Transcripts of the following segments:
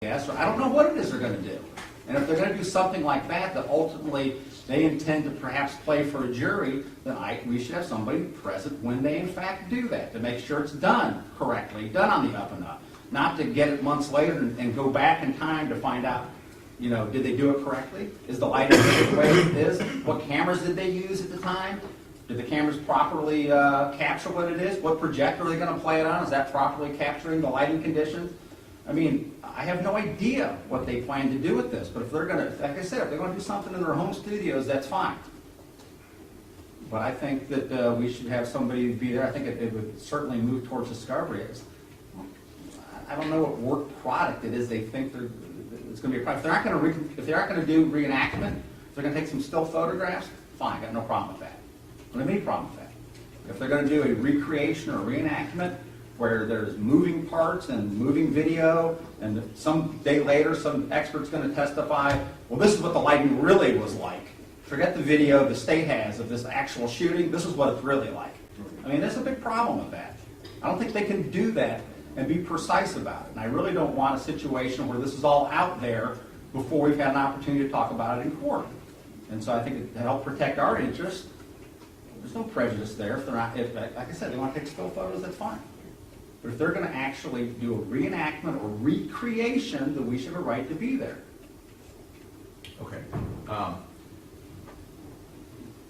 Yes, I don't know what it is they're going to do. And if they're going to do something like that, that ultimately they intend to perhaps play for a jury, then we should have somebody present when they in fact do that, to make sure it's done correctly, done on the up and up. Not to get it months later and go back in time to find out, you know, did they do it correctly? Is the lighting the way it is? What cameras did they use at the time? Did the cameras properly capture what it is? What projector are they going to play it on? Is that properly capturing the lighting conditions? I mean, I have no idea what they plan to do with this, but if they're going to, like I said, if they're going to do something in their home studios, that's fine. But I think that we should have somebody be there. I think it would certainly move towards discovery. I don't know what work product it is they think it's going to be a product. If they're not going to do reenactment, if they're going to take some still photographs, fine, I got no problem with that. I don't have any problem with that. If they're going to do a recreation or a reenactment, where there's moving parts and moving video, and some day later some expert's going to testify, well, this is what the lighting really was like. Forget the video the state has of this actual shooting, this is what it's really like. I mean, there's a big problem with that. I don't think they can do that and be precise about it. And I really don't want a situation where this is all out there before we've had an opportunity to talk about it in court. And so I think to help protect our interests, there's no prejudice there. If they're not, like I said, they want to take still photos, that's fine. But if they're going to actually do a reenactment or recreation, then we should have a right to be there. Okay.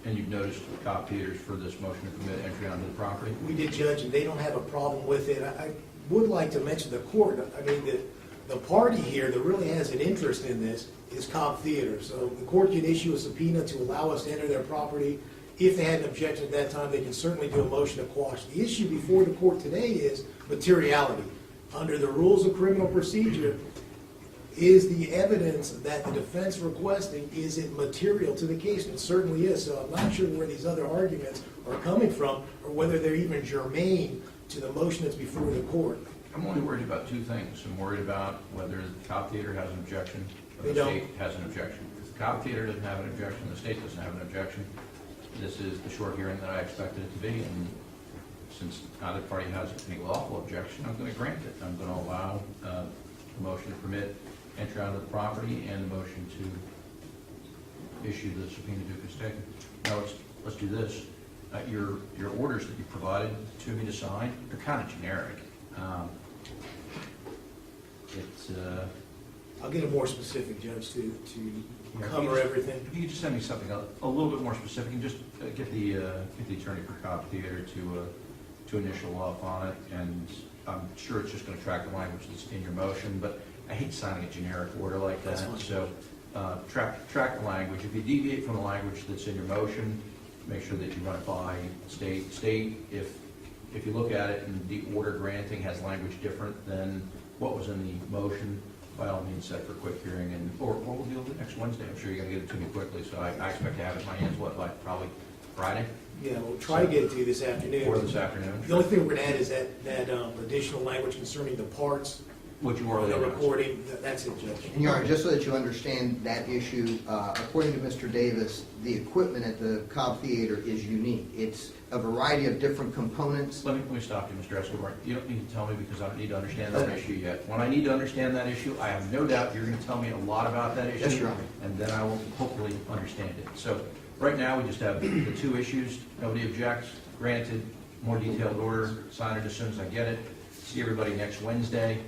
And you've noticed cop theaters for this motion to permit entry onto the property? We did, Judge, and they don't have a problem with it. I would like to mention the court. I mean, the party here that really has an interest in this is Cobb Theater. So the court can issue a subpoena to allow us to enter their property. If they had an objection at that time, they can certainly do a motion to quash. The issue before the court today is materiality. Under the rules of criminal procedure, is the evidence that the defense requesting, is it material to the case? And it certainly is. So I'm not sure where these other arguments are coming from or whether they're even germane to the motion that's before the court. I'm only worried about two things. I'm worried about whether the Cobb Theater has an objection or They the don't. state has an objection. If the Cobb Theater doesn't have an objection, the state doesn't have an objection, this is the short hearing that I expected it to be, and since neither party has any lawful objection, I'm going to grant it. I'm going to allow the motion to permit entry onto the property and the motion to issue the subpoena duce taken. Now let's do this. Your orders that you provided to me to sign, they're kind of generic. I'll get a more specific, Judge, to cover everything. If you could just send me something a little bit more specific, and just get the attorney for Cobb Theater to initial off on it, and I'm sure it's just going to track the language that's in your motion, but I hate signing a generic order like that. So track the language. If you deviate from the language that's in your motion, make sure that you run it by state. If you look at it and the order granting has language different than what was in the motion, by all means set for a quick hearing, or we'll deal with it next Wednesday. I'm sure you're going to get it to me quickly, so I expect to have it in my hands, like probably Friday? Yeah, we'll try to get it to you this afternoon. Or this afternoon. The only thing we're going to add is that additional language concerning the parts, What you or already the announced. recording. That's it, Judge. And Your Honor, just so that you understand that issue, according to Mr. Davis, the equipment at the Cobb Theater is unique. It's a variety of different components. Let me stop you, Mr. Escobar. You don't need to tell me because I don't need to understand that issue yet. When I need to understand that issue, I have no doubt you're going to tell me a lot about that issue. Yes, Your Honor. And then I will hopefully understand it. So right now, we just have the two issues. Nobody objects. Granted, more detailed order. Sign it as soon as I get it. See everybody next Wednesday.